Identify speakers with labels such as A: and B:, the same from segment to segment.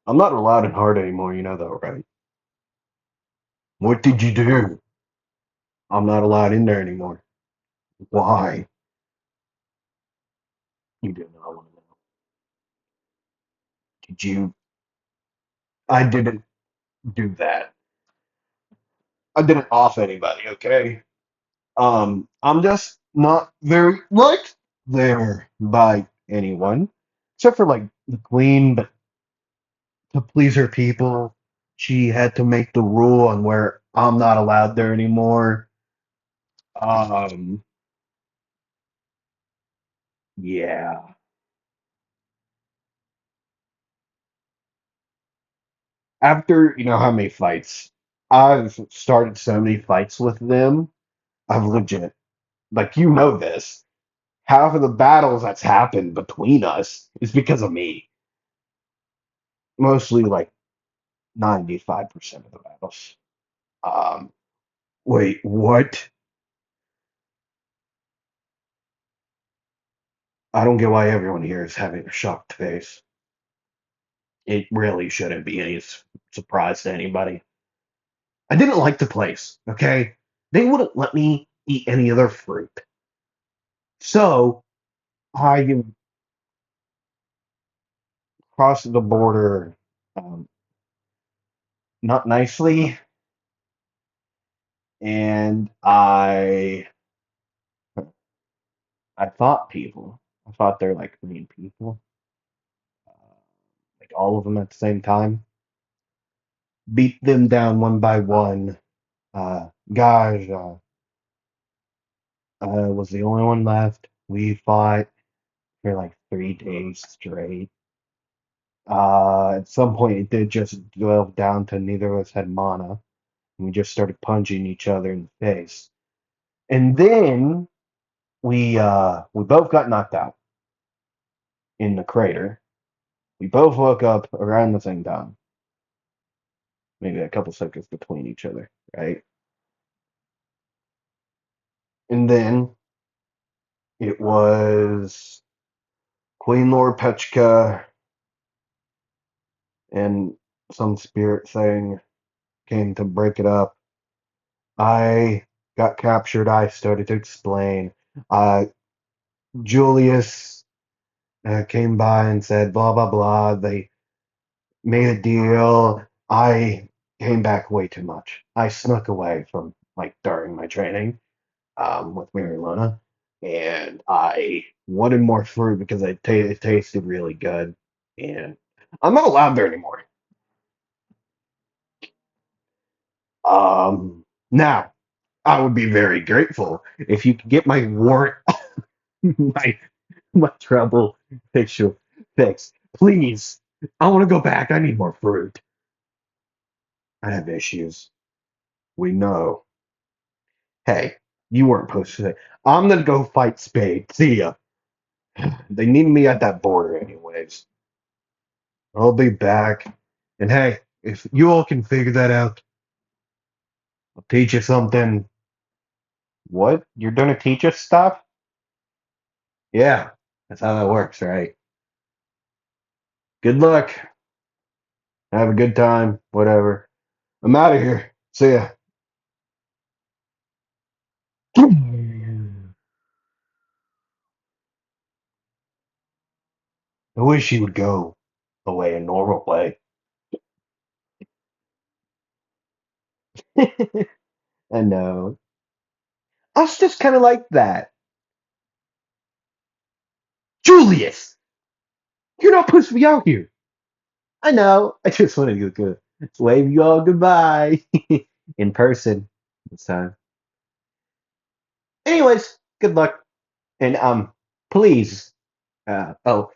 A: I'm not allowed in Heart anymore, you know that, right? What did you do? I'm not allowed in there anymore. Why? You do not want to know. Did you? I didn't do that. I didn't off anybody, okay? I'm just not very liked there by anyone, except for like the queen. But to please her people, she had to make the rule on where I'm not allowed there anymore. Um, yeah. After you know how many fights, I've started so many fights with them. I've legit, like you know this. Half of the battles that's happened between us is because of me. Mostly like 95% of the battles. Um, wait, what? I don't get why everyone here is having a shocked face. It really shouldn't be any surprise to anybody. I didn't like the place, okay? They wouldn't let me eat any of their fruit. So I crossed the border, um, not nicely, and I fought people. I fought their like main people, uh, like all of them at the same time. Beat them down one by one. Gaj was the only one left. We fought for like 3 days straight. At some point, it did just delve down to neither of us had mana, and we just started punching each other in the face. And then we both got knocked out in the crater. We both woke up around the same time, maybe a couple seconds between each other, right? And then it was Queen Lord Petchka and some spirit thing came to break it up. I got captured. I started to explain. Uh, Julius came by and said, blah, blah, blah. They made a deal. I came back way too much. I snuck away from like during my training with Mary Luna, and I wanted more fruit because it tasted really good. And I'm not allowed there anymore. Now, I would be very grateful if you could get my warrant, my my trouble picture fixed. Please. I want to go back. I need more fruit. I have issues. We know. Hey, you weren't supposed to say. I'm gonna go fight Spade. See ya. They need me at that border anyways. I'll be back. And hey, if you all can figure that out, I'll teach you something. What? You're gonna teach us stuff? Yeah, that's how that works, right? Good luck. Have a good time. Whatever. I'm out of here. See ya. I wish he would go away a normal way. I know. I was just kind of like that. Julius, you're not supposed to be out here. I know. I just wanted to go wave you all goodbye in person this time. Anyways, good luck. And please, I wrote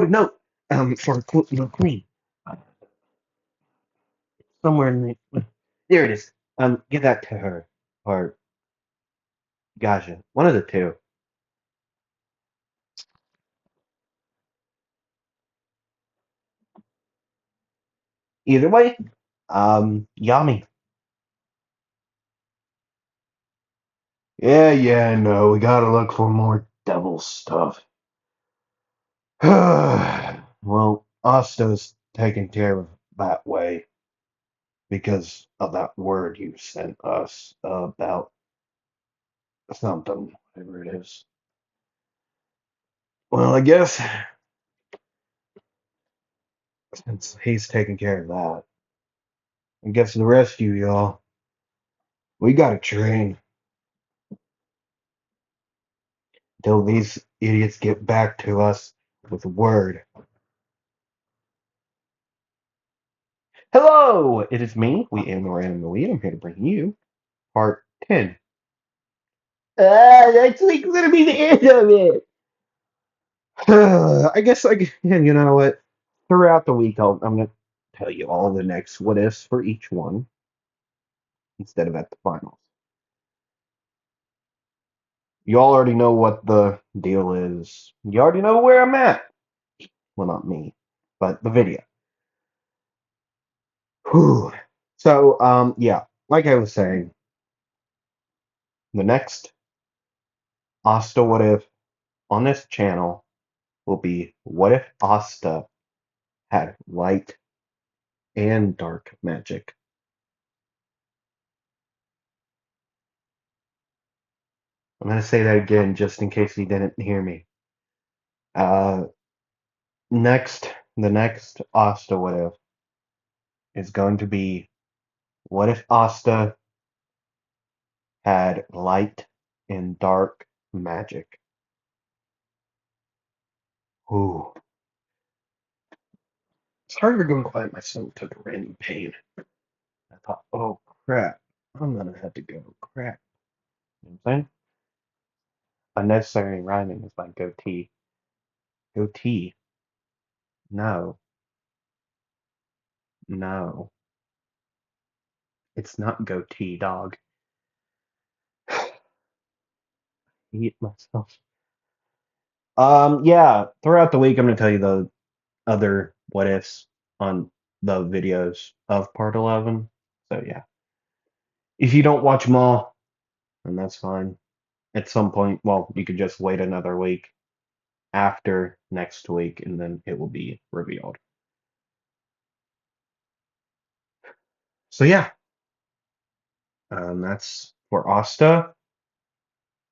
A: a note for the queen somewhere in the. There it is. Give that to her or Gaja, one of the two. Either way, yummy. Yeah, no, we gotta look for more devil stuff. Well, Asta's taken care of that way because of that word you sent us about something, whatever it is. Well, I guess since he's taking care of that, I guess the rest of you y'all, we gotta train till these idiots get back to us with a word. Hello, it is me, We Am or Am the Weed. I'm here to bring you part 10. Next week's gonna be the end of it. I guess you know what? Throughout the week, I'm gonna tell you all the next what ifs for each one instead of at the finals. You all already know what the deal is. You already know where I'm at. Well, not me, but the video. Whew. So, yeah, like I was saying, the next Asta What If on this channel will be what if Asta had light and dark magic. I'm gonna say that again just in case you didn't hear me. Uh, the next Asta What If is going to be what if Asta had light and dark magic. Ooh. Sorry for going quiet. My son took a random pain. I thought, oh crap, I'm gonna have to go. Crap. You know what I'm saying? Unnecessary rhyming is my goatee. Goatee. No, no. It's not goatee, dog. Eat myself. Yeah. Throughout the week, I'm gonna tell you the other what ifs on the videos of part 11. So yeah, if you don't watch them all, then that's fine. At some point, well, you could just wait another week after next week, and then it will be revealed. So yeah, that's for Asta,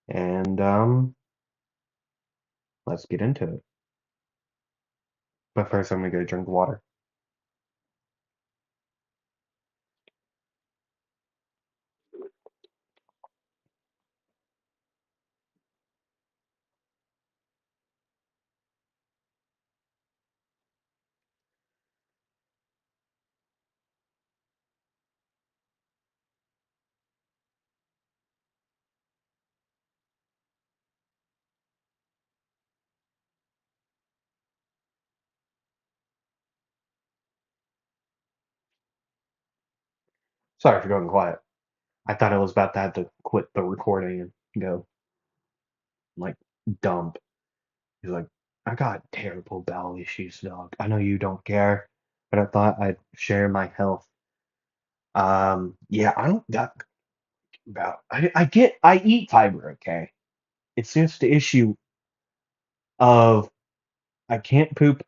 A: and let's get into it. But first, I'm gonna go drink water. Sorry for going quiet. I thought I was about to have to quit the recording and go like dump. He's like, I got terrible bowel issues, dog. I know you don't care, but I thought I'd share my health. Yeah, I don't got about. I eat fiber, okay. It's just the issue of I can't poop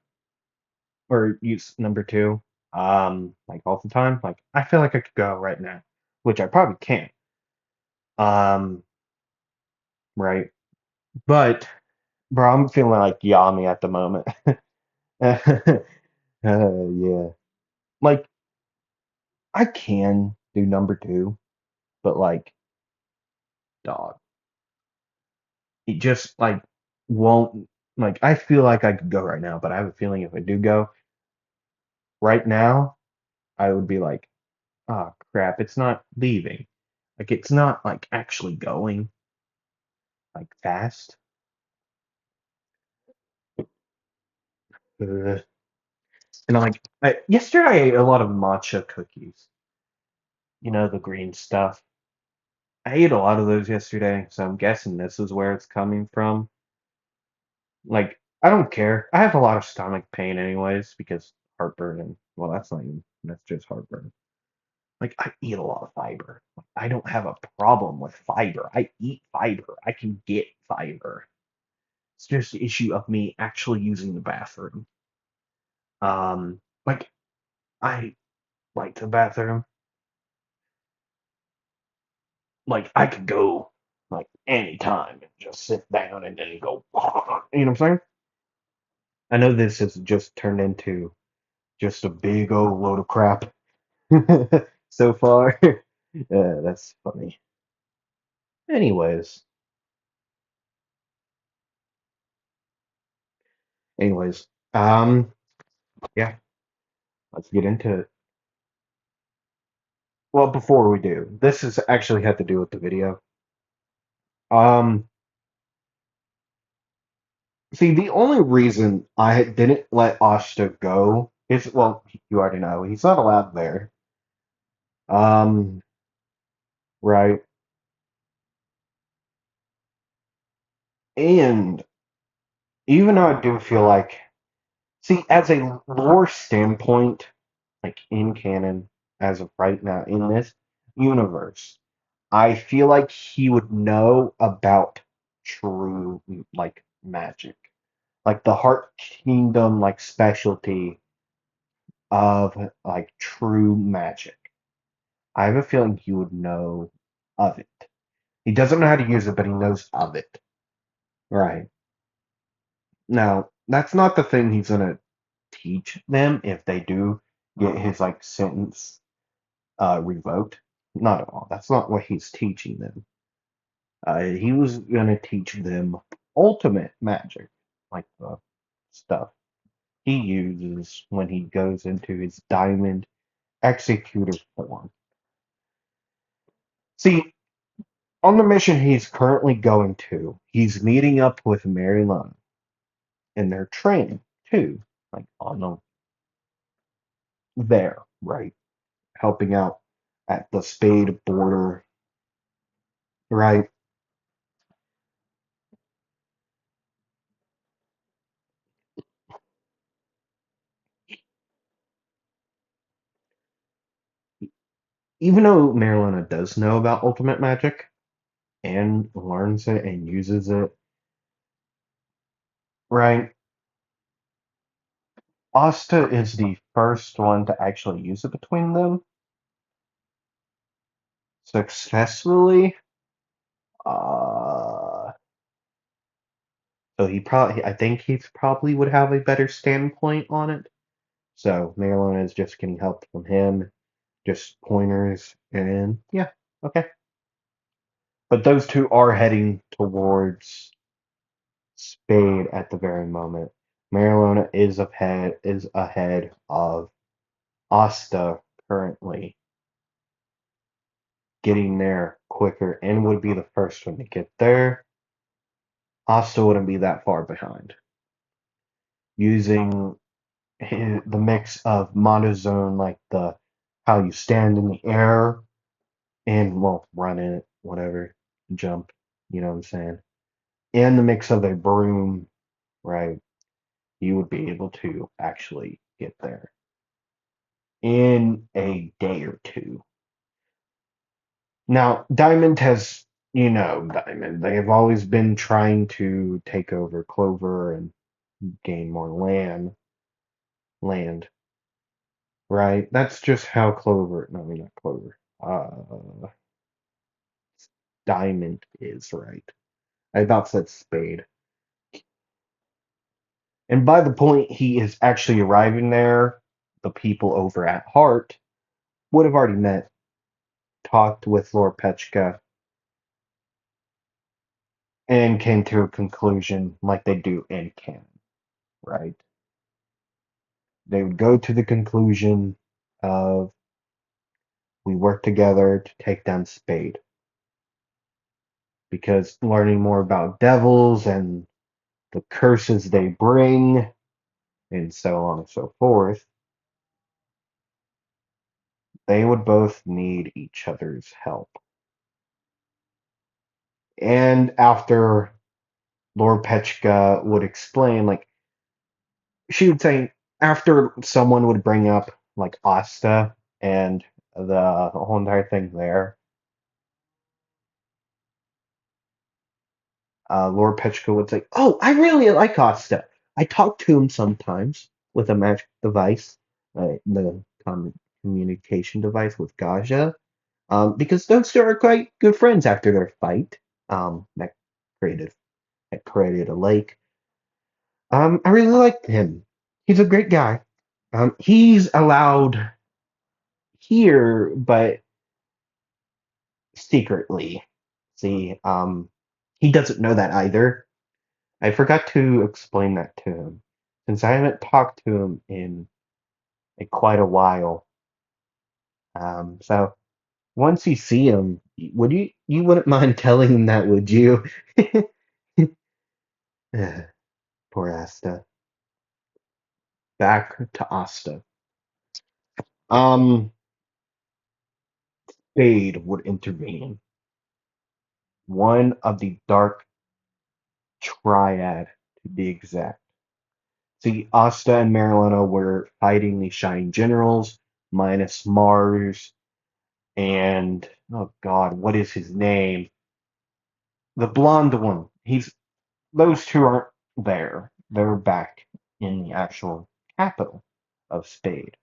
A: or use number two, like all the time. Like I feel like I could go right now, which I probably can't. Um, right. But bro, I'm feeling like yummy at the moment. Yeah. Like I can do number two, but like dog, it just like won't like I feel like I could go right now, but I have a feeling if I do go right now, I would be like, oh crap, it's not leaving. Like it's not like actually going like fast. Ugh. And like yesterday I ate a lot of matcha cookies. You know, the green stuff. I ate a lot of those yesterday, so I'm guessing this is where it's coming from. Like, I don't care. I have a lot of stomach pain anyways because heartburn and well, that's not even that's just heartburn. Like I eat a lot of fiber. I don't have a problem with fiber. I eat fiber. I can get fiber. It's just the issue of me actually using the bathroom. Like, I like the bathroom. Like, I could go like anytime and just sit down and then go, you know what I'm saying? I know this has just turned into just a big old load of crap so far. That's funny. Anyways, anyways, yeah, let's get into it. Well, before we do, this has actually had to do with the video. Um, See, the only reason I didn't let Asta go is, well, you already know, he's not allowed there. Um, right. And even though I do feel like, see, as a lore standpoint, like in canon, as of right now, in this universe, I feel like he would know about true, like, magic. Like the Heart Kingdom, like, specialty of, like, true magic. I have a feeling he would know of it. He doesn't know how to use it, but he knows of it. Right. Now, that's not the thing he's gonna teach them if they do get his like sentence revoked. Not at all. That's not what he's teaching them. He was gonna teach them ultimate magic, like the stuff he uses when he goes into his diamond executor form. See, on the mission he's currently going to, he's meeting up with Mary Lund and they're training too, like on the there, right? Helping out at the Spade border, right? Even though Marilena does know about ultimate magic and learns it and uses it, right? Asta is the first one to actually use it between them successfully. Uh, so he probably, I think he probably would have a better standpoint on it. So Marilyn is just getting help from him, just pointers, and yeah, okay. But those two are heading towards Spade at the very moment. Marilyn is ahead of Asta currently, getting there quicker and would be the first one to get there. Asta wouldn't be that far behind. Using the mix of monozone, like the how you stand in the air and well, run in it, whatever, jump, you know what I'm saying? And the mix of a broom, right? You would be able to actually get there in a day or two. Now, Diamond has, Diamond. They have always been trying to take over Clover and gain more land, right? That's just how Clover, no, I mean not Clover, Diamond is, right? I about said Spade. And by the point he is actually arriving there, the people over at Heart would have already met, talked with Lord Petchka, and came to a conclusion like they do in canon, right? They would go to the conclusion of we work together to take down Spade. Because learning more about devils and the curses they bring, and so on and so forth, they would both need each other's help. And after Lord Petchka would explain, like, she would say, after someone would bring up, like, Asta and the whole entire thing there, Lord Petchka would say, "Oh, I really like Asta. I talk to him sometimes with a magic device. the communication device with Gaja. Because those two are quite good friends after their fight. That created that created a lake. I really liked him. He's a great guy. He's allowed here, but secretly. See, he doesn't know that either. I forgot to explain that to him, since I haven't talked to him in quite a while. So once you see him, would you wouldn't mind telling him that, would you? Poor Asta. Back to Asta. Um, Spade would intervene. One of the Dark Triad, to be exact. See, Asta and Marilena were fighting the Shining Generals, minus Mars and oh God, what is his name? The blonde one. He's those two aren't there. They're back in the actual capital of Spade.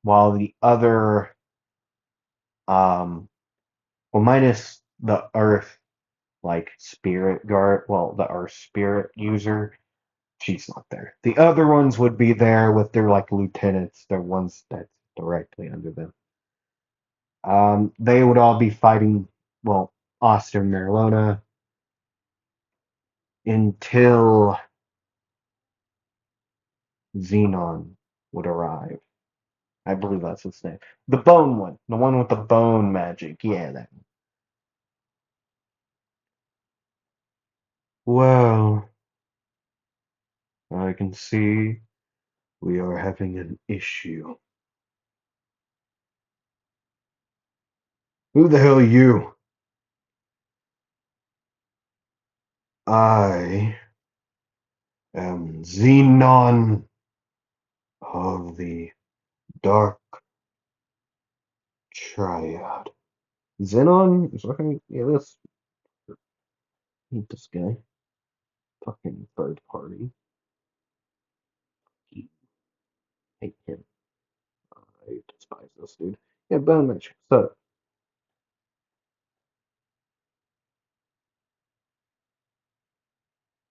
A: While the other well minus the Earth like spirit guard, well the Earth spirit user, she's not there. The other ones would be there with their like lieutenants, their ones that's directly under them. They would all be fighting, well, Asta and Marilona until Xenon would arrive. I believe that's his name. The bone one. The one with the bone magic. Yeah, that one. Well, I can see we are having an issue. Who the hell are you? I am Xenon of the Dark Triad. Xenon? Is that right? Yeah, let's meet this guy. Fucking third party. I hate him. I despise this dude. Yeah, bone magic. So,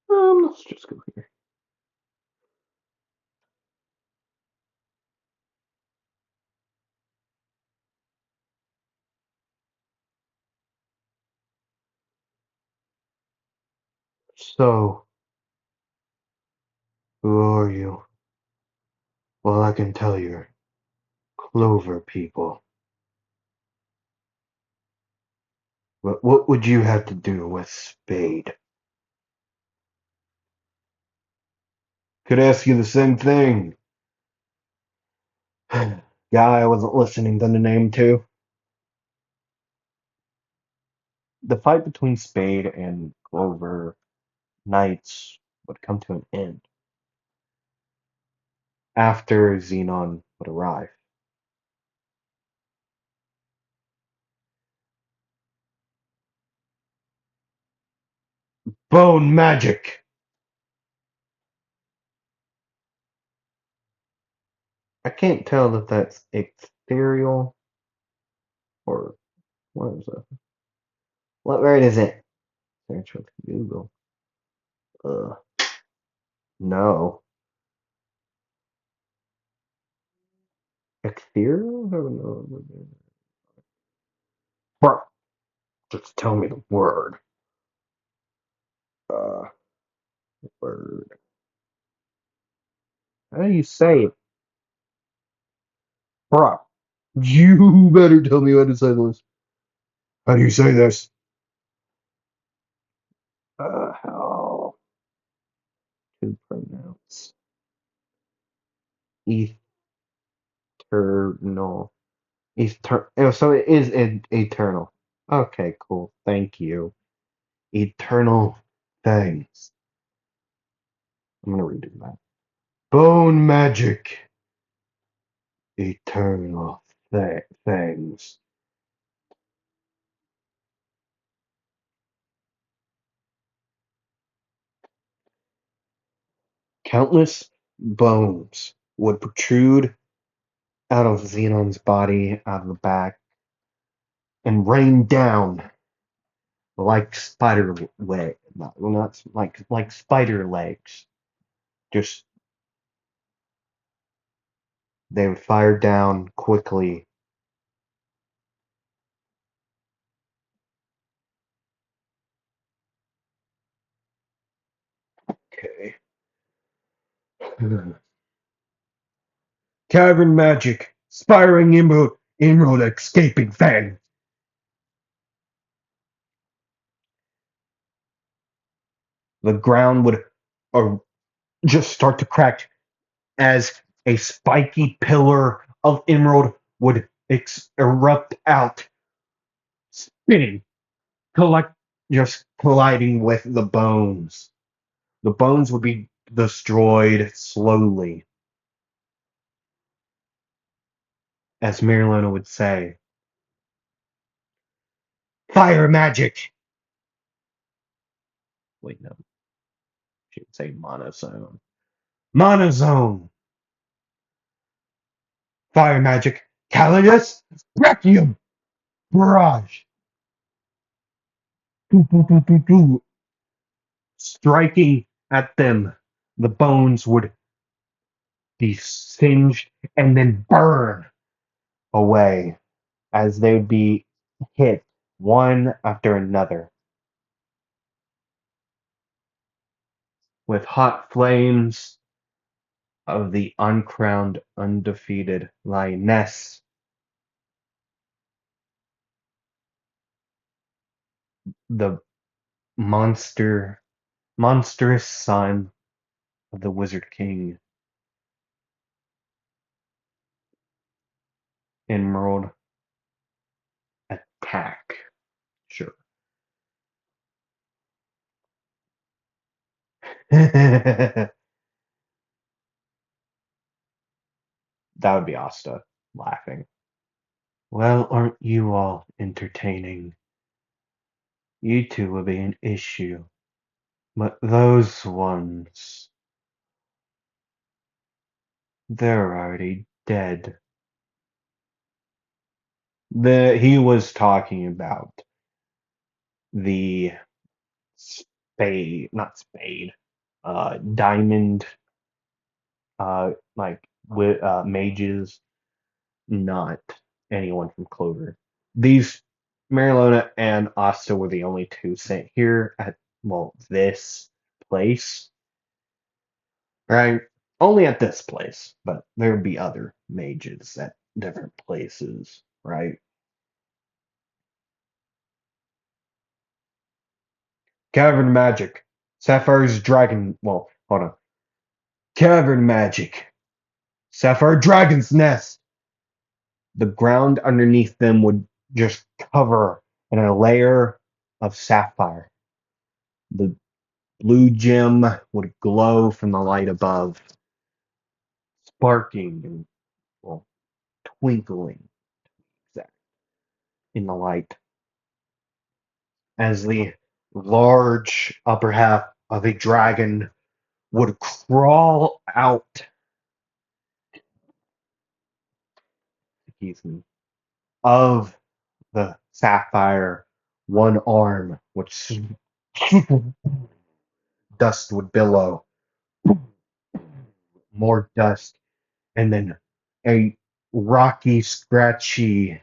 A: let's just go here. So, who are you? Well, I can tell you're Clover people. What would you have to do with Spade? Could ask you the same thing. Guy I wasn't listening to the name to. The fight between Spade and Clover Knights would come to an end after Xenon would arrive. Bone magic! I can't tell if that's ethereal or what is it? What word is it? Search with Google. Uh, no. Ethereal? I don't know. Bro, just tell me the word. Uh, word. How do you say it? Bro, you better tell me how to say this. How do you say this? How to pronounce eternal. Oh, so it is eternal. Okay, cool. Thank you. Eternal things. I'm gonna redo that. Bone magic. Eternal things. Countless bones. would protrude out of Xenon's body, out of the back, and rain down like spider leg, not like spider legs. Just they would fire down quickly. Okay. Cavern magic, spiring emerald escaping fang. The ground would uh, just start to crack as a spiky pillar of emerald would erupt out, spinning, collect, just colliding with the bones. The bones would be destroyed slowly, as Marilena would say. Fire magic! Wait, no, she would say monozone. Monozone! Fire magic! Calidus! Requiem! Barrage! Boo, boo, boo, boo, boo. Striking at them, the bones would be singed and then burn away as they would be hit one after another with hot flames of the uncrowned, undefeated lioness, the monstrous son of the Wizard King, Emerald attack. Sure. That would be Asta laughing. Well, aren't you all entertaining? You two will be an issue. But those ones, they're already dead. He was talking about the spade, not spade, diamond, like with mages, not anyone from Clover. These Marilona and Asta were the only two sent here at this place, right? Only at this place, but there would be other mages at different places, right? Cavern magic. Sapphire's dragon. Well, hold on. Cavern magic. Sapphire dragon's nest. The ground underneath them would just cover in a layer of sapphire. The blue gem would glow from the light above, sparking and, well, twinkling in the light as the large upper half of a dragon would crawl out, excuse me, of the sapphire, one arm, which dust would billow, more dust, and then a rocky, scratchy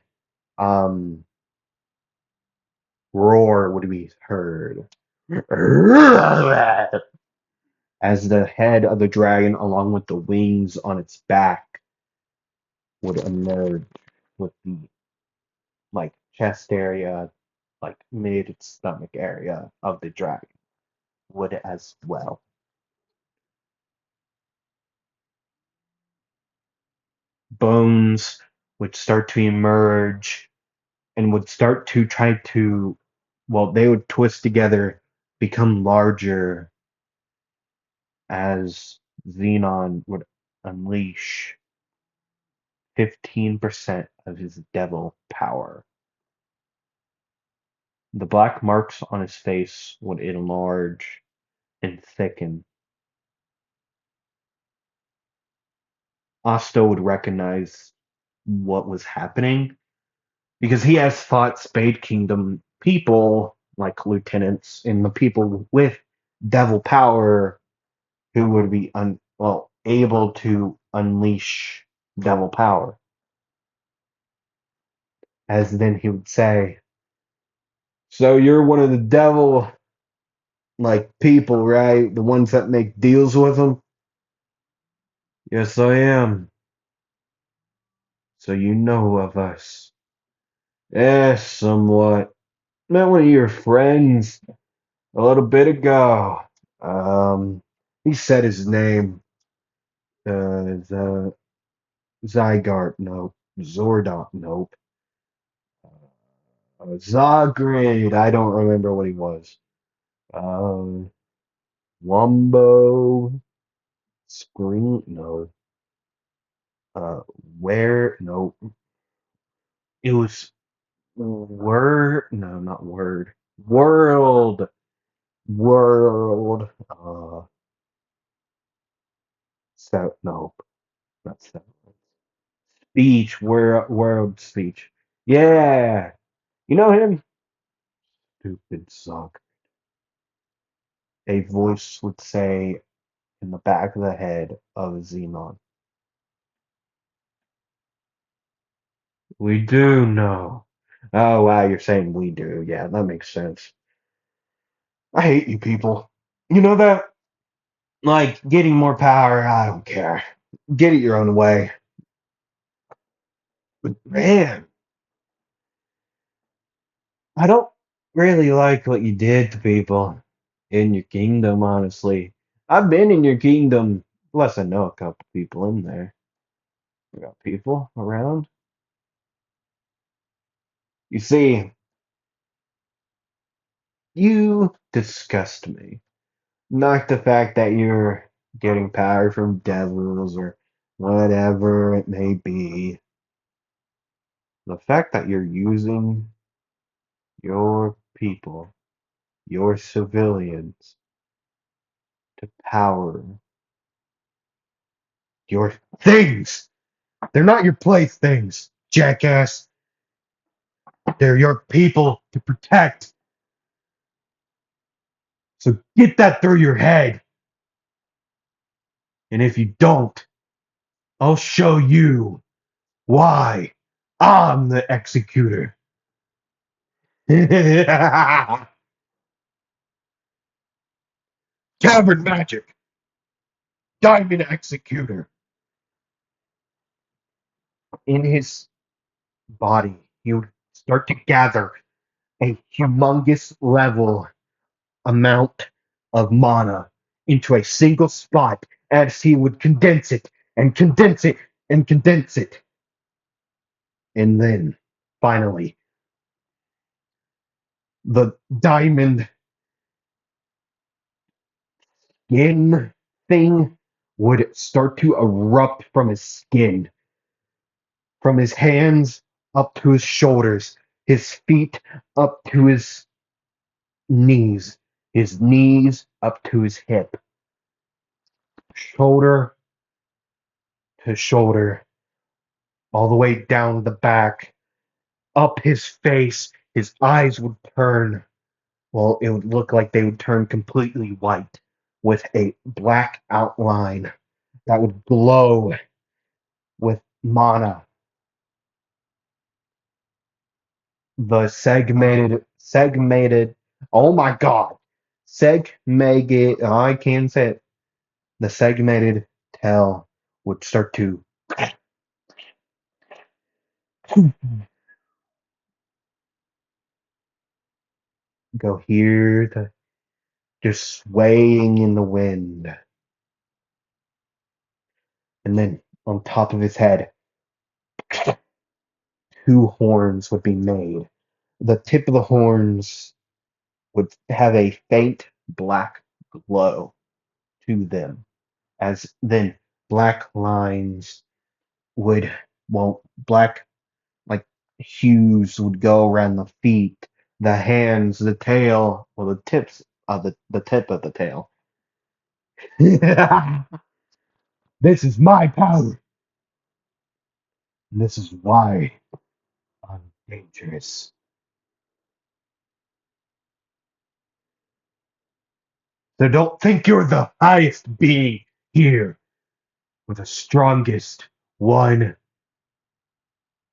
A: roar would be heard as the head of the dragon, along with the wings on its back, would emerge with the like chest area, like mid stomach area of the dragon would as well. Bones would start to emerge and would start to try to, well, they would twist together, become larger as Xenon would unleash 15% of his devil power. The black marks on his face would enlarge and thicken. Asta would recognize what was happening because he has fought Spade Kingdom people like lieutenants and the people with devil power who would be able to unleash devil power. As then he would say, "So you're one of the devil people, right? The ones that make deals with them?" "Yes, I am." "So you know of us?" "Yes, somewhat. Met one of your friends a little bit ago. He said his name. The Zygart, nope. Zordon, nope. Zagrade, I don't remember what he was. Um, Wumbo, Screen, no. Uh, where, no. It was Word, no, not Word. World, World. No, not so. Speech, world speech. Yeah, you know him? Stupid suck. A voice would say in the back of the head of Xenon. We do know. Oh, wow, you're saying we do. Yeah, that makes sense. I hate you people. You know that? Like, getting more power, I don't care. Get it your own way. But man, I don't really like what you did to people in your kingdom, honestly. I've been in your kingdom, plus I know a couple people in there. We got people around. You see, you disgust me. Not the fact that you're getting power from devils or whatever it may be. The fact that you're using your people, your civilians, to power your things. They're not your playthings, jackass. They're your people to protect. So get that through your head. And if you don't, I'll show you why I'm the executor. Tavern magic. Diamond executor. In his body, he would start to gather a humongous level amount of mana into a single spot as he would condense it and condense it and condense it. And then finally, the diamond skin thing would start to erupt from his skin, from his hands up to his shoulders, his feet up to his knees up to his hip, shoulder to shoulder, all the way down the back, up his face. His eyes would turn, well, it would look like they would turn completely white with a black outline that would glow with mana. The segmented, oh my god, segmented, I can't say it. The segmented tail would start to go here to just swaying in the wind. And then on top of his head, two horns would be made. The tip of the horns would have a faint black glow to them, as then black lines would, black like hues would go around the feet, the hands, the tail, or the tips of the tip of the tail. This is my power. And this is why I'm dangerous. So don't think you're the highest being here or the strongest one.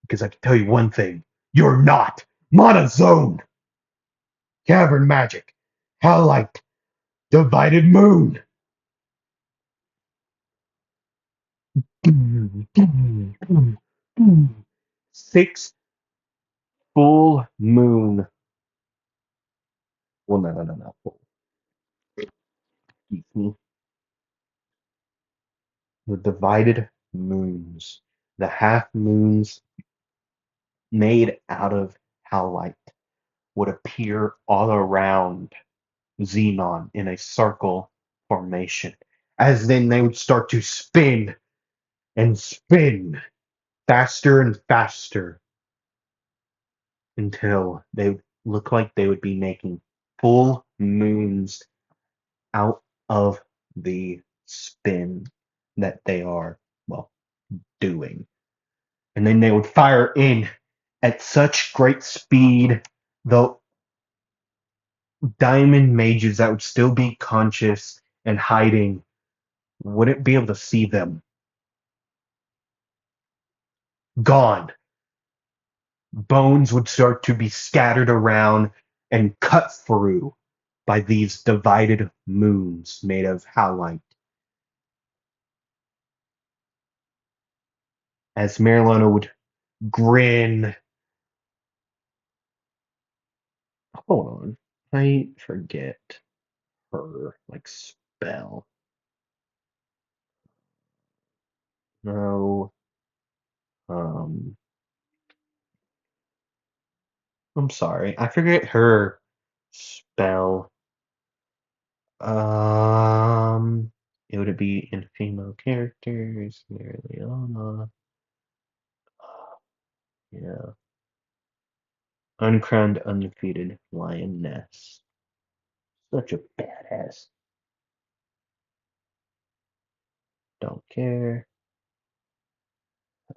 A: Because I can tell you one thing. You're not. Monozone. Cavern magic. Halite. Divided moon. 6 full moon. Well, no. Full. Excuse me. The divided moons. The half moons made out of halite would appear all around Xenon in a circle formation. As then they would start to spin and spin faster and faster until they would look like they would be making full moons out of the spin that they are, well, doing. And then they would fire in at such great speed, the diamond mages that would still be conscious and hiding wouldn't be able to see them. Gone. Bones would start to be scattered around and cut through by these divided moons made of halite. As Marilona would grin. Hold on. I forget her spell. No. Um I'm sorry. I forget her spell. Um it would be in female characters, Marilona. Yeah. Uncrowned, undefeated lioness. Such a badass. Don't care.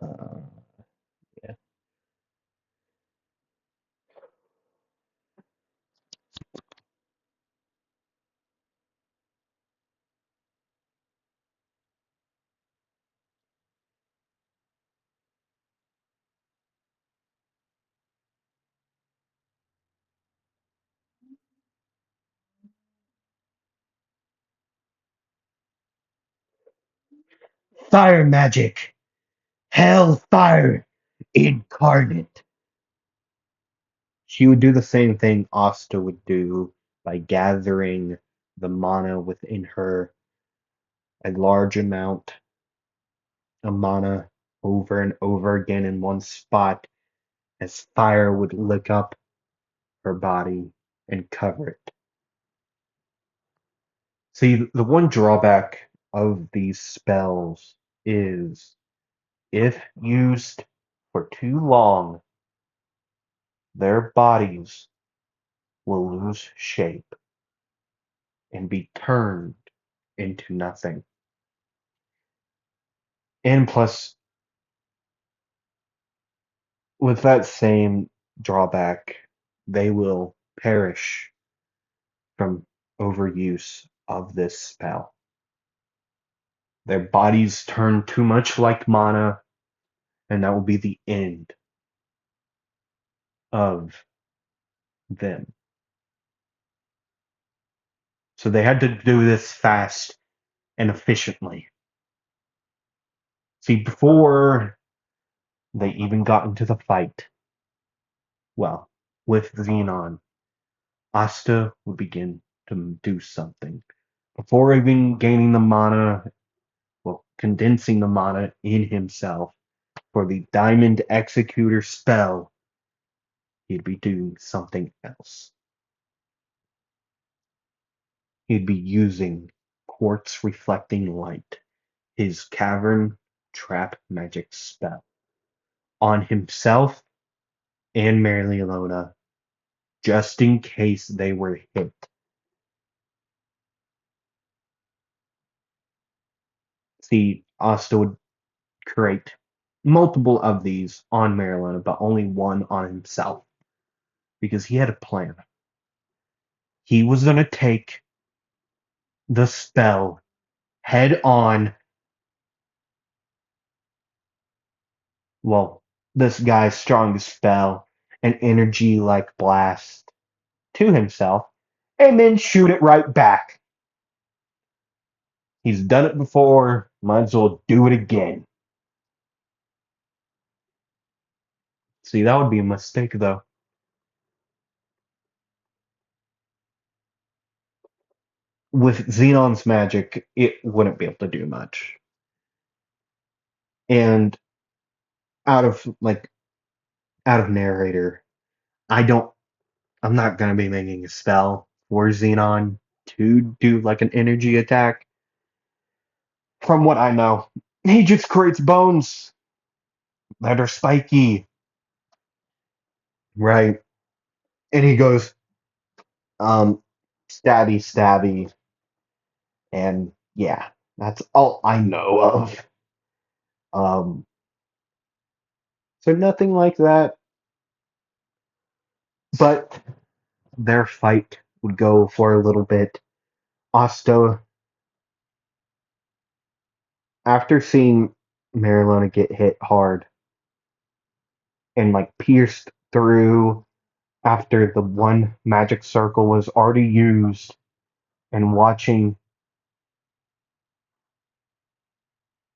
A: Uh, yeah. Fire magic. Hellfire incarnate. She would do the same thing Asta would do by gathering the mana within her, a large amount of mana over and over again in one spot, as fire would lick up her body and cover it. See, the one drawback of these spells is if used for too long, their bodies will lose shape and be turned into nothing. And plus, with that same drawback, they will perish from overuse of this spell. Their bodies turn too much like mana, and that will be the end of them. So they had to do this fast and efficiently. See, before they even got into the fight, well, with Xenon, Asta would begin to do something. Before even gaining the mana, well, condensing the mana in himself for the Diamond Executor spell, he'd be doing something else. He'd be using quartz reflecting light, his cavern trap magic spell, on himself and Mary Leona, just in case they were hit. See, Asta would create multiple of these on Marilyn, but only one on himself because he had a plan. He was going to take the spell head on. Well, this guy's strongest spell, an energy like blast, to himself, and then shoot it right back. He's done it before, might as well do it again. See, that would be a mistake, though. With Xenon's magic, it wouldn't be able to do much. And out of like out of narrator, I don't I'm not gonna be making a spell for Xenon to do like an energy attack. From what I know, he just creates bones that are spiky, right? And he goes, um, stabby, stabby, and yeah, that's all I know of. Um, so nothing like that, but their fight would go for a little bit. Asta, after seeing Marilona get hit hard and like pierced through after the one magic circle was already used and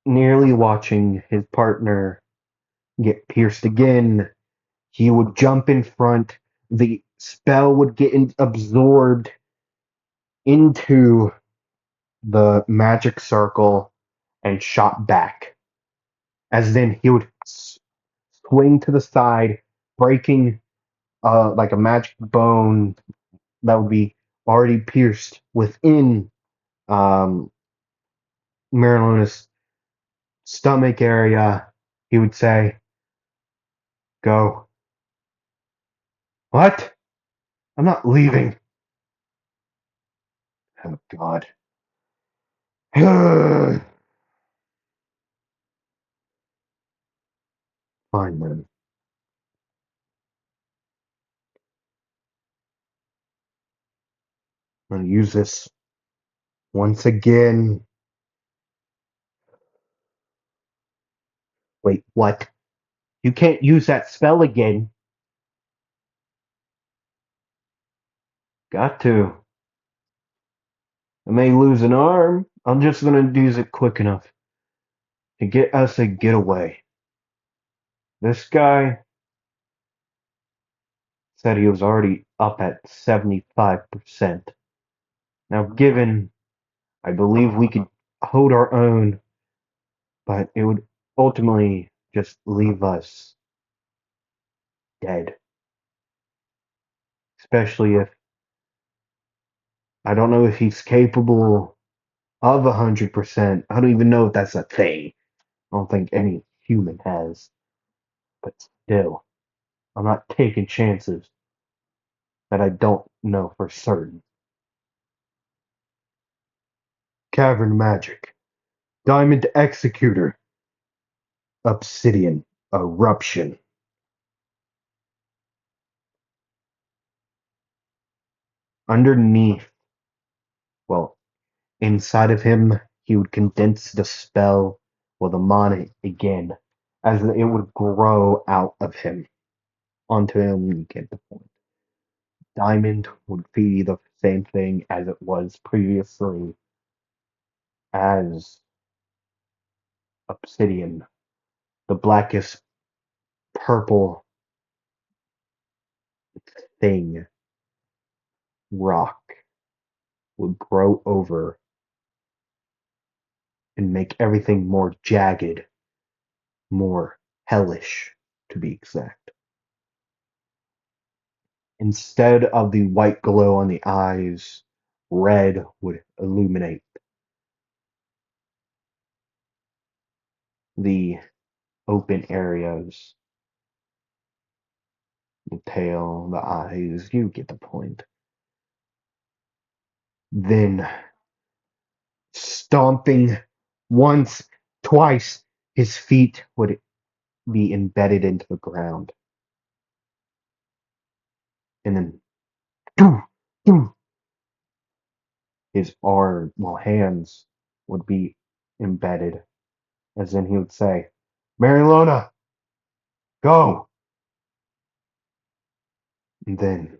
A: nearly watching his partner get pierced again, he would jump in front. The spell would get absorbed into the magic circle and shot back. As then he would swing to the side, breaking like a magic bone that would be already pierced within um, Marilona's stomach area. He would say, "Go." What? I'm not leaving. Oh God. Fine then. I'm gonna use this once again. Wait, what? You can't use that spell again. Got to. I may lose an arm. I'm just gonna use it quick enough to get us a getaway. This guy said he was already up at 75%. Now, given I believe we could hold our own, but it would ultimately just leave us dead. Especially if I don't know if he's capable of 100%. I don't even know if that's a thing. I don't think any human has. But still, I'm not taking chances that I don't know for certain. Cavern Magic. Diamond Executor. Obsidian. Eruption. Underneath, well, inside of him, he would condense the spell, or the mana again, as it would grow out of him onto him. You get the point. Diamond would be the same thing as it was previously as obsidian. The blackest purple thing, rock, would grow over and make everything more jagged, more hellish, to be exact. Instead of the white glow on the eyes, red would illuminate the open areas, the tail, the eyes. You get the point. Then, stomping once, twice, his feet would be embedded into the ground, and then doo, doo, his arm, well, hands would be embedded, as in he would say, Marilona, go! And then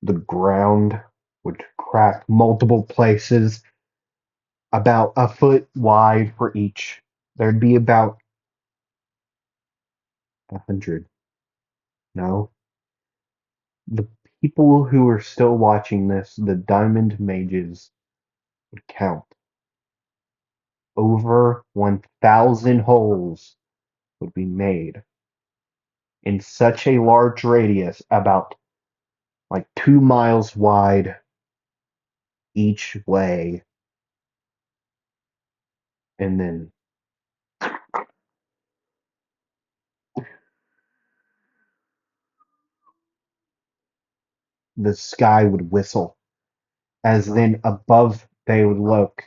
A: the ground would crack multiple places, about a foot wide for each. There'd be about 100. No. The people who are still watching this, the diamond mages, would count. Over 1,000 holes would be made in such a large radius, about like 2 miles wide each way. And then the sky would whistle, as then above they would look,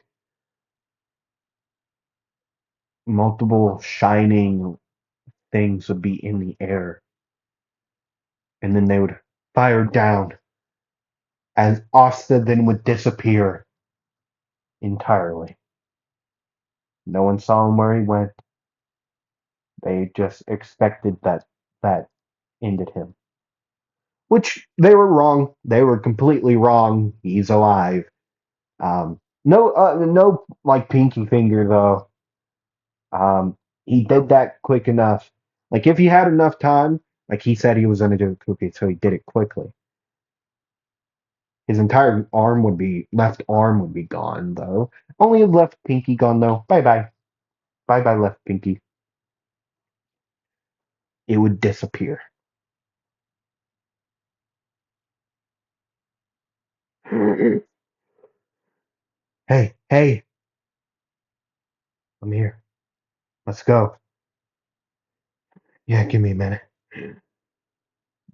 A: multiple shining things would be in the air. And then they would fire down, as Asta then would disappear entirely. No one saw him where he went. They just expected that that ended him. Which they were wrong. They were completely wrong. He's alive. No, like pinky finger though. He did that quick enough. Like if he had enough time, like he said he was gonna do it quickly, so he did it quickly. His entire left arm would be gone though. Only his left pinky gone though. Bye bye. Bye bye left pinky. It would disappear. Hey, hey, I'm here. Let's go. Yeah, give me a minute.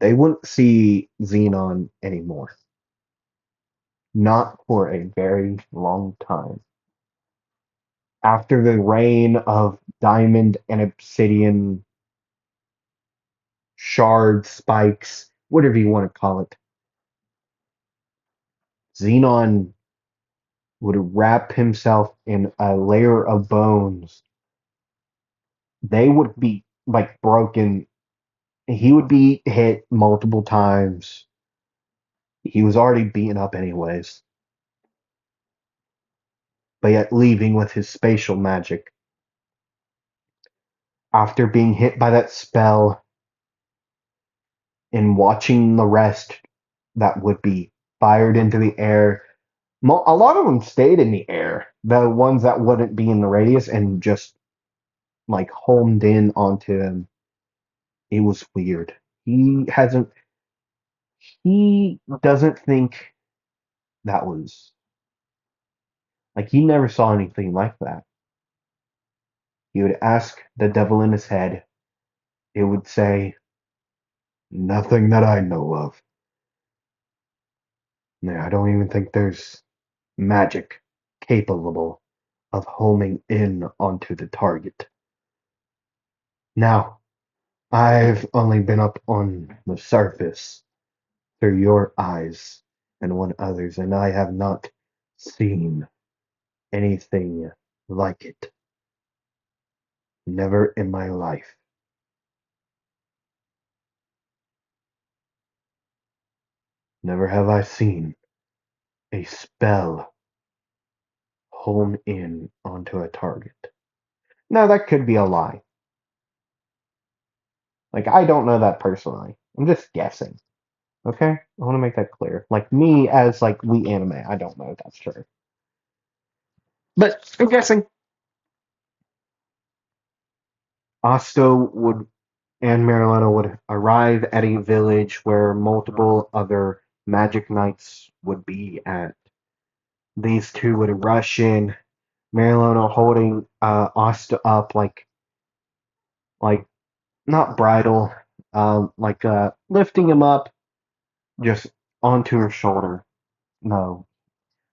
A: They wouldn't see Xenon anymore. Not for a very long time. After the reign of diamond and obsidian shards, spikes, whatever you want to call it, Xenon would wrap himself in a layer of bones. They would be like broken. He would be hit multiple times. He was already beaten up anyways, but yet leaving with his spatial magic. After being hit by that spell and watching the rest that would be fired into the air, a lot of them stayed in the air. The ones that wouldn't be in the radius and just like homed in onto him. It was weird. He hasn't. He doesn't think that was like he never saw anything like that. He would ask the devil in his head. It would say, "Nothing that I know of." No, I don't even think there's magic capable of homing in onto the target. Now, I've only been up on the surface through your eyes and one other's, and I have not seen anything like it. Never in my life. Never have I seen a spell home in onto a target. Now, that could be a lie. Like, I don't know that personally. I'm just guessing. Okay? I want to make that clear. Like, me as, like, we anime, I don't know if that's true. But I'm guessing. Asta would and Marilena would arrive at a village where multiple other magic knights would be at. These two would rush in, Marilena holding Asta up like not bridle, lifting him up just onto her shoulder. No.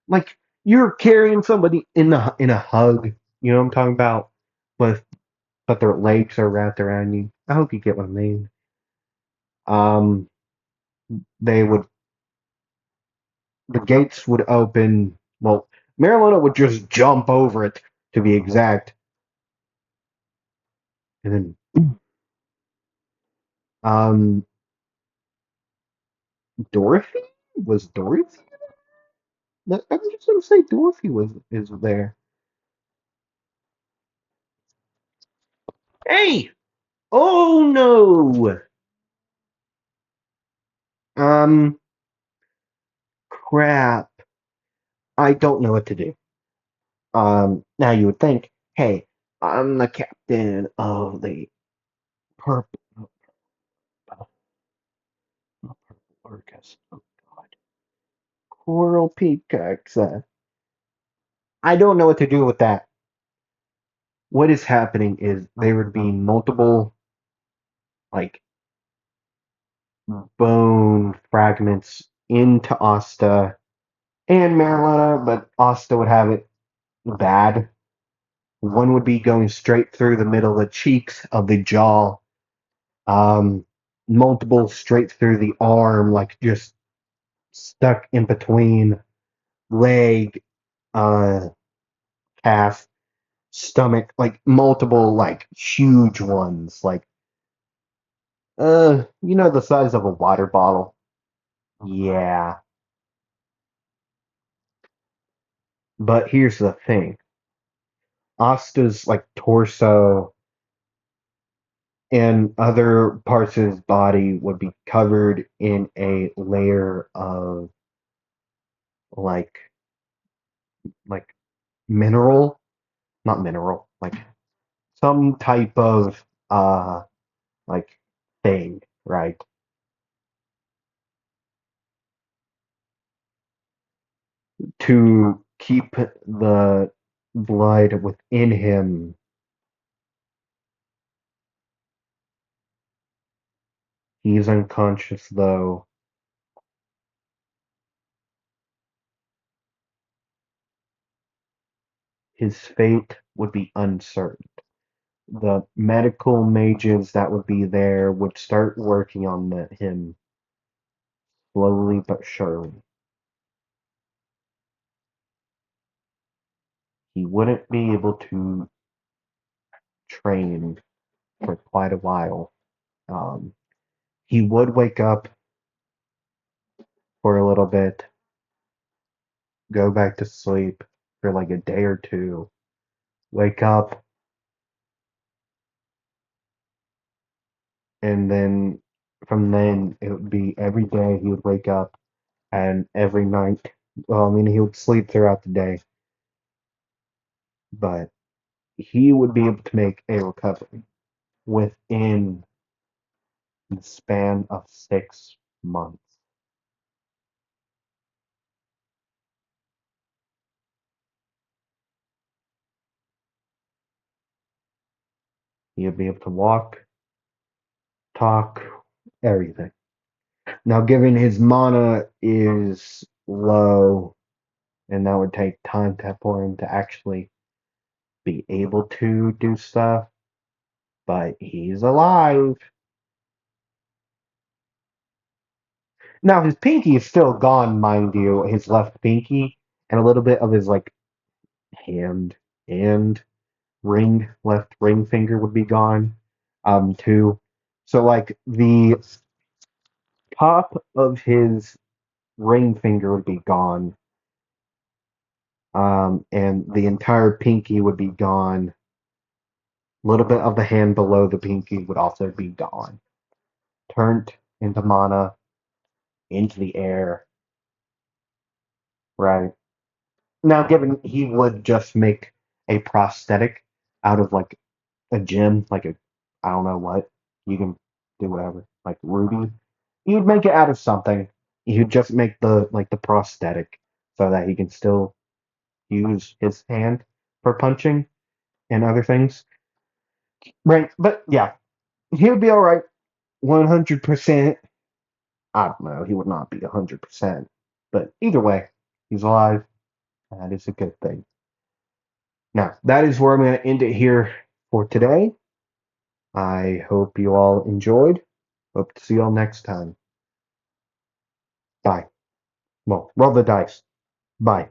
A: Like you're carrying somebody in a hug. You know what I'm talking about? With but their legs are wrapped around you. I hope you get what I mean. Um, they would the gates would open. Well, Marilyn would just jump over it to be exact, and then um, Dorothy was Dorothy. I'm just gonna say Dorothy was is there. Hey! Oh no! Um, crap. I don't know what to do. Now you would think, hey, I'm the captain of the purple, purple orcas. Oh God, coral peacocks. I don't know what to do with that. What is happening is there would be multiple like bone fragments into Asta and Marilena, but Asta would have it bad. One would be going straight through the middle of the cheeks of the jaw, um, multiple straight through the arm, like just stuck in between leg, uh, calf, stomach, like multiple, like huge ones, like the size of a water bottle. Yeah, but here's the thing: Asta's like torso and other parts of his body would be covered in a layer of like like mineral, not mineral, like some type of like thing, right? To keep the blood within him. He's unconscious though. His fate would be uncertain. The medical mages that would be there would start working on him slowly but surely. He wouldn't be able to train for quite a while. Um, he would wake up for a little bit, go back to sleep for like a day or two, wake up, and then it would be every day he would wake up, and every night, well, I mean, he would sleep throughout the day, but he would be able to make a recovery within the span of 6 months. He would be able to walk, talk, everything. Now, given his mana is low, and that would take time for him to actually be able to do stuff, but he's alive. Now, his pinky is still gone, mind you, his left pinky, and a little bit of his like hand and left ring finger would be gone, too. So like the top of his ring finger would be gone, and the entire pinky would be gone. A little bit of the hand below the pinky would also be gone, turned into mana into the air. Right now, given he would just make a prosthetic out of like a gem, like a I don't know what you can do whatever, like ruby. You'd make it out of something. You'd just make the prosthetic so that he can still use his hand for punching and other things. Right, but yeah, he would be all right. 100%. I don't know. He would not be 100%, but either way, he's alive. That is a good thing. Now, that is where I'm going to end it here for today. I hope you all enjoyed. Hope to see you all next time. Bye. Well, roll the dice. Bye.